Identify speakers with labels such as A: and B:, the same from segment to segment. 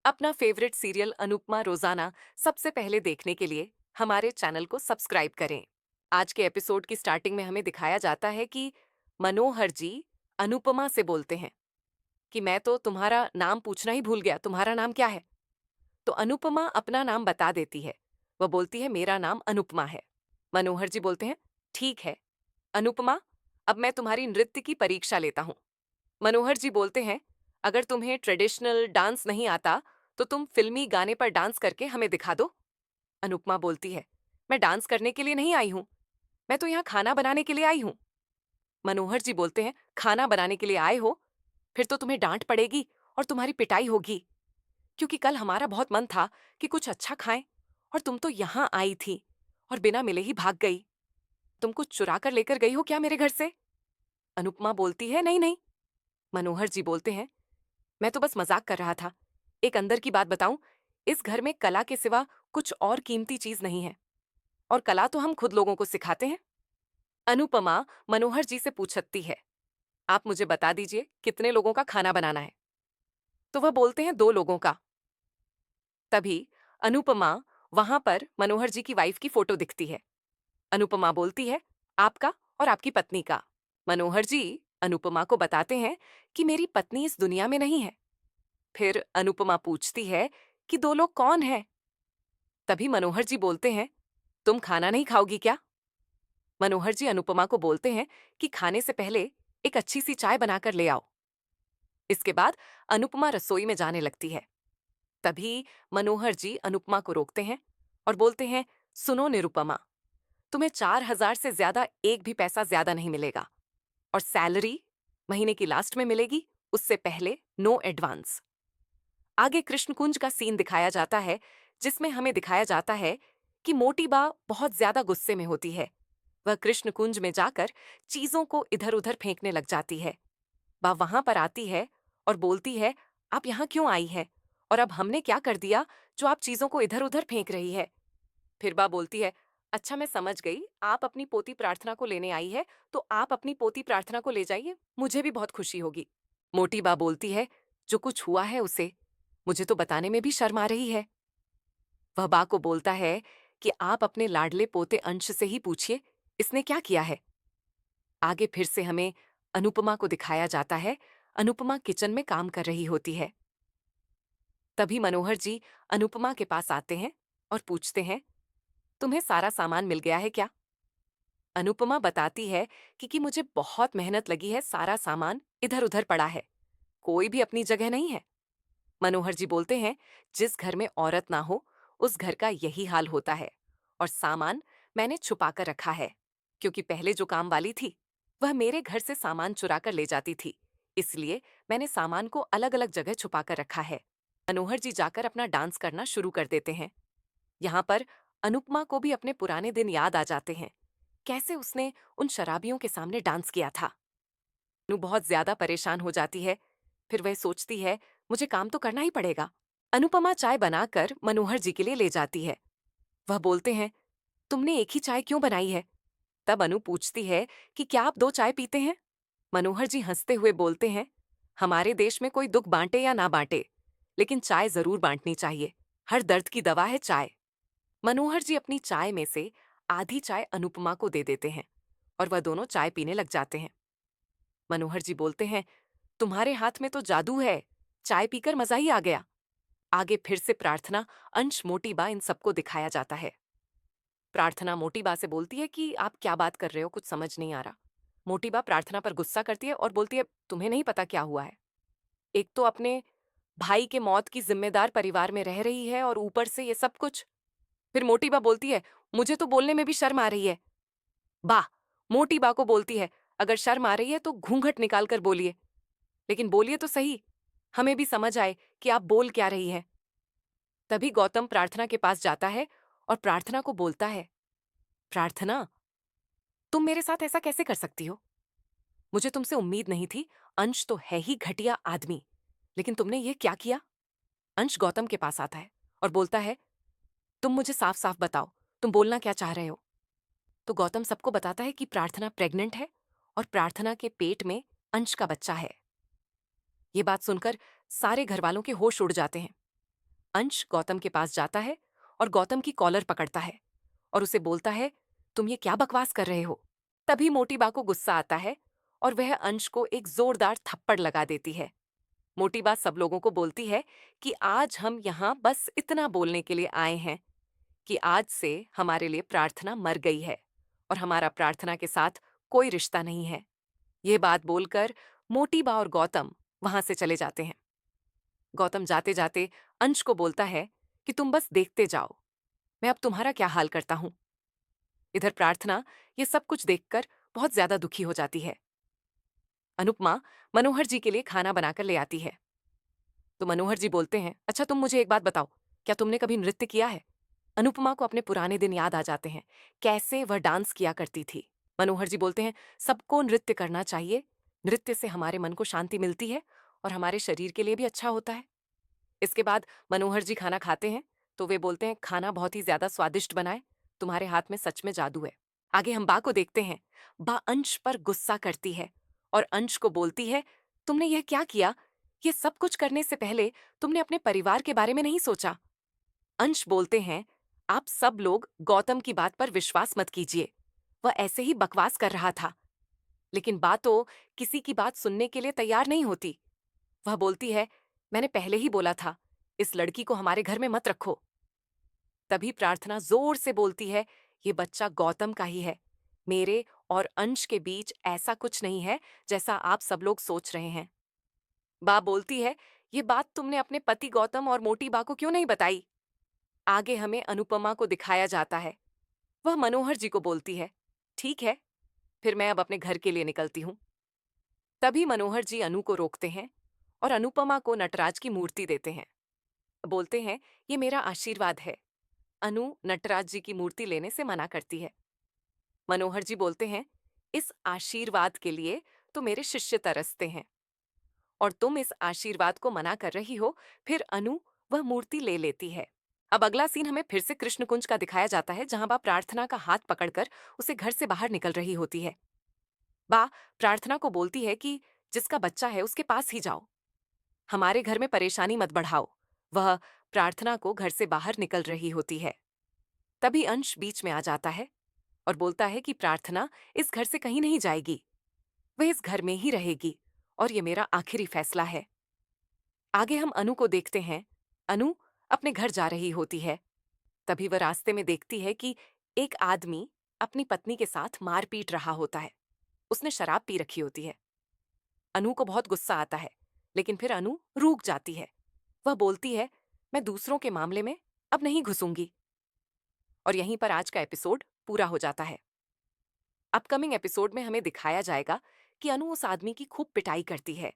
A: अपना favourite serial Anupama रोजाना सबसे पहले देखने के लिए हमारे चैनल को सब्सक्राइब करें। आज के एपिसोड की स्टार्टिंग में हमें दिखाया जाता है कि मनोहर जी अनुपमा से बोलते हैं कि मैं तो तुम्हारा नाम पूछना ही भूल गया, तुम्हारा नाम क्या है? तो अनुपमा अपना नाम बता देती है। वह बोलती है मेरा नाम अनुपमा है। मनोहर जी बोलते हैं ठीक है अनुपमा, अब मैं तुम्हारी नृत्य की परीक्षा लेता हूँ। मनोहर जी बोलते हैं अगर तुम्हें ट्रेडिशनल डांस नहीं आता तो तुम फिल्मी गाने पर डांस करके हमें दिखा दो। अनुपमा बोलती है मैं डांस करने के लिए नहीं आई हूं, मैं तो यहाँ खाना बनाने के लिए आई हूं। मनोहर जी बोलते हैं खाना बनाने के लिए आए हो? फिर तो तुम्हें डांट पड़ेगी और तुम्हारी पिटाई होगी, क्योंकि कल हमारा बहुत मन था कि कुछ अच्छा खाएं और तुम तो यहाँ आई थी और बिना मिले ही भाग गई। तुम कुछ चुरा कर लेकर गई हो क्या मेरे घर से? अनुपमा बोलती है नहीं नहीं। मनोहर जी बोलते हैं मैं तो बस मजाक कर रहा था। एक अंदर की बात बताऊं, इस घर में कला के सिवा कुछ और कीमती चीज नहीं है, और कला तो हम खुद लोगों को सिखाते हैं। अनुपमा मनोहर जी से पूछती है आप मुझे बता दीजिए कितने लोगों का खाना बनाना है? तो वह बोलते हैं 2 लोगों का। तभी अनुपमा वहां पर मनोहर जी की वाइफ की फोटो दिखती है। अनुपमा बोलती है आपका और आपकी पत्नी का। मनोहर जी अनुपमा को बताते हैं कि मेरी पत्नी इस दुनिया में नहीं है। फिर अनुपमा पूछती है कि 2 लोग कौन हैं? तभी मनोहर जी बोलते हैं तुम खाना नहीं खाओगी क्या? मनोहर जी अनुपमा को बोलते हैं कि खाने से पहले एक अच्छी सी चाय बनाकर ले आओ। इसके बाद अनुपमा रसोई में जाने लगती है। तभी मनोहर जी अनुपमा को रोकते हैं और बोलते हैं सुनो निरुपमा, तुम्हें 4,000 से ज्यादा एक भी पैसा ज्यादा नहीं मिलेगा, और सैलरी महीने की लास्ट में मिलेगी, उससे पहले नो एडवांस। आगे कृष्ण कुंज का सीन दिखाया जाता है, जिसमें हमें दिखाया जाता है कि मोटी बा बहुत ज्यादा गुस्से में होती है। वह कृष्ण कुंज में जाकर चीजों को इधर उधर फेंकने लग जाती है। बा वहां पर आती है और बोलती है आप यहाँ क्यों आई है, और अब हमने क्या कर दिया जो आप चीजों को इधर उधर फेंक रही है? फिर बा बोलती है अच्छा मैं समझ गई, आप अपनी पोती प्रार्थना को लेने आई है, तो आप अपनी पोती प्रार्थना को ले जाइए, मुझे भी बहुत खुशी होगी। मोटी बा बोलती है जो कुछ हुआ है उसे मुझे तो बताने में भी शर्म आ रही है। वह बा को बोलता है कि आप अपने लाडले पोते अंश से ही पूछिए इसने क्या किया है। आगे फिर से हमें अनुपमा को दिखाया जाता है। अनुपमा किचन में काम कर रही होती है। तभी मनोहर जी अनुपमा के पास आते हैं और पूछते हैं तुम्हें सारा सामान मिल गया है क्या? अनुपमा बताती है कि मुझे बहुत मेहनत लगी है, सारा सामान इधर उधर पड़ा है, कोई भी अपनी जगह नहीं है। मनोहर जी बोलते हैं जिस घर में औरत ना हो उस घर का यही हाल होता है, और सामान मैंने छुपा कर रखा है, क्योंकि पहले जो काम वाली थी वह मेरे घर से सामान चुरा कर ले जाती थी, इसलिए मैंने सामान को अलग अलग जगह छुपा कर रखा है। मनोहर जी जाकर अपना डांस करना शुरू कर देते हैं। यहाँ पर अनुपमा को भी अपने पुराने दिन याद आ जाते हैं, कैसे उसने उन शराबियों के सामने डांस किया था। अनु बहुत ज्यादा परेशान हो जाती है। फिर वह सोचती है मुझे काम तो करना ही पड़ेगा। अनुपमा चाय बनाकर मनोहर जी के लिए ले जाती है। वह बोलते हैं तुमने एक ही चाय क्यों बनाई है? तब अनु पूछती है कि क्या आप 2 चाय पीते हैं? मनोहर जी हंसते हुए बोलते हैं हमारे देश में कोई दुख बांटे या ना बांटे, लेकिन चाय जरूर बांटनी चाहिए, हर दर्द की दवा है चाय। मनोहर जी अपनी चाय में से आधी चाय अनुपमा को दे देते हैं और वह दोनों चाय पीने लग जाते हैं। मनोहर जी बोलते हैं तुम्हारे हाथ में तो जादू है, चाय पीकर मजा ही आ गया। आगे फिर से प्रार्थना, अंश, मोटी बा इन सबको दिखाया जाता है। प्रार्थना मोटी बा से बोलती है कि आप क्या बात कर रहे हो, कुछ समझ नहीं आ रहा। मोटी बा प्रार्थना पर गुस्सा करती है और बोलती है तुम्हें नहीं पता क्या हुआ है। एक तो अपने भाई के मौत की जिम्मेदार परिवार में रह रही है और ऊपर से ये सब कुछ। फिर मोटी बा बोलती है मुझे तो बोलने में भी शर्म आ रही है। बा मोटी बा को बोलती है अगर शर्म आ रही है तो घूंघट निकाल कर बोलिए, लेकिन बोलिए तो सही, हमें भी समझ आए कि आप बोल क्या रही हैं। तभी गौतम प्रार्थना के पास जाता है और प्रार्थना को बोलता है प्रार्थना, तुम मेरे साथ ऐसा कैसे कर सकती हो? मुझे तुमसे उम्मीद नहीं थी, अंश तो है ही घटिया आदमी, लेकिन तुमने ये क्या किया? अंश गौतम के पास आता है और बोलता है तुम मुझे साफ साफ बताओ, तुम बोलना क्या चाह रहे हो? तो गौतम सबको बताता है कि प्रार्थना प्रेग्नेंट है और प्रार्थना के पेट में अंश का बच्चा है। ये बात सुनकर सारे घर वालों के होश उड़ जाते हैं। अंश गौतम के पास जाता है और गौतम की कॉलर पकड़ता है और उसे बोलता है, तुम ये क्या बकवास कर रहे हो? तभी मोटी बा को गुस्सा आता है और वह अंश को एक जोरदार थप्पड़ लगा देती है। मोटी बा सब लोगों को बोलती है कि आज हम यहाँ बस इतना बोलने के लिए आए हैं कि आज से हमारे लिए प्रार्थना मर गई है और हमारा प्रार्थना के साथ कोई रिश्ता नहीं है। यह बात बोलकर मोटी बा और गौतम वहां से चले जाते हैं। गौतम जाते जाते अंश को बोलता है कि तुम बस देखते जाओ, मैं अब तुम्हारा क्या हाल करता हूं। इधर प्रार्थना ये सब कुछ देखकर बहुत ज्यादा दुखी हो जाती है। अनुपमा मनोहर जी के लिए खाना बनाकर ले आती है। तो मनोहर जी बोलते हैं, अच्छा तुम मुझे एक बात बताओ, क्या तुमने कभी नृत्य किया है? अनुपमा को अपने पुराने दिन याद आ जाते हैं, कैसे वह डांस किया करती थी। मनोहर जी बोलते हैं, सबको नृत्य करना चाहिए। नृत्य से हमारे मन को शांति मिलती है और हमारे शरीर के लिए भी अच्छा होता है। इसके बाद मनोहर जी खाना खाते हैं तो वे बोलते हैं, खाना बहुत ही ज्यादा स्वादिष्ट बनाए, तुम्हारे हाथ में सच में जादू है। आगे हम बा को देखते हैं। बा अंश पर गुस्सा करती है और अंश को बोलती है, तुमने यह क्या किया? ये सब कुछ करने से पहले तुमने अपने परिवार के बारे में नहीं सोचा। अंश बोलते हैं, आप सब लोग गौतम की बात पर विश्वास मत कीजिए, वह ऐसे ही बकवास कर रहा था। लेकिन बा तो किसी की बात सुनने के लिए तैयार नहीं होती। वह बोलती है, मैंने पहले ही बोला था, इस लड़की को हमारे घर में मत रखो। तभी प्रार्थना जोर से बोलती है, ये बच्चा गौतम का ही है, मेरे और अंश के बीच ऐसा कुछ नहीं है जैसा आप सब लोग सोच रहे हैं। बा बोलती है, ये बात तुमने अपने पति गौतम और मोटी बा को क्यों नहीं बताई? आगे हमें अनुपमा को दिखाया जाता है। वह मनोहर जी को बोलती है, ठीक है, फिर मैं अब अपने घर के लिए निकलती हूँ। तभी मनोहर जी अनु को रोकते हैं और अनुपमा को नटराज की मूर्ति देते हैं। बोलते हैं, ये मेरा आशीर्वाद है। अनु नटराज जी की मूर्ति लेने से मना करती है। मनोहर जी बोलते हैं, इस आशीर्वाद के लिए तो मेरे शिष्य तरसते हैं और तुम इस आशीर्वाद को मना कर रही हो। फिर अनु वह मूर्ति ले लेती है। अब अगला सीन हमें फिर से कृष्ण कुंज का दिखाया जाता है, जहां बा प्रार्थना का हाथ पकड़कर उसे घर से बाहर निकल रही होती है। बा प्रार्थना को बोलती है कि जिसका बच्चा है उसके पास ही जाओ, हमारे घर में परेशानी मत बढ़ाओ। वह प्रार्थना को घर से बाहर निकल रही होती है। तभी अंश बीच में आ जाता है और बोलता है कि प्रार्थना इस घर से कहीं नहीं जाएगी, वह इस घर में ही रहेगी और ये मेरा आखिरी फैसला है। आगे हम अनु को देखते हैं। अनु अपने घर जा रही होती है। तभी वह रास्ते में देखती है कि एक आदमी अपनी पत्नी के साथ मार पीट रहा होता है। उसने शराब पी रखी होती है। अनु को बहुत गुस्सा आता है, लेकिन फिर अनु रूक जाती है। वह बोलती है, मैं दूसरों के मामले में अब नहीं घुसूंगी। और यहीं पर आज का एपिसोड पूरा हो जाता है। अपकमिंग एपिसोड में हमें दिखाया जाएगा कि अनु उस आदमी की खूब पिटाई करती है।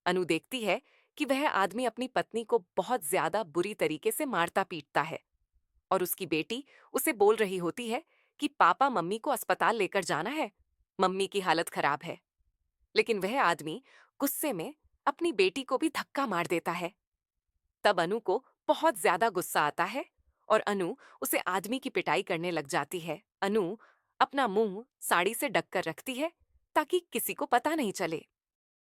A: अनु देखती है कि वह आदमी अपनी पत्नी को बहुत ज्यादा बुरी तरीके से मारता पीटता है और उसकी बेटी उसे बोल रही होती है कि पापा मम्मी को अस्पताल लेकर जाना है, मम्मी की हालत खराब है। लेकिन वह आदमी गुस्से में अपनी बेटी को भी धक्का मार देता है। तब अनु को बहुत ज्यादा गुस्सा आता है और अनु उसे आदमी की पिटाई करने लग जाती है। अनु अपना मुंह साड़ी से ढक कर रखती है ताकि किसी को पता नहीं चले।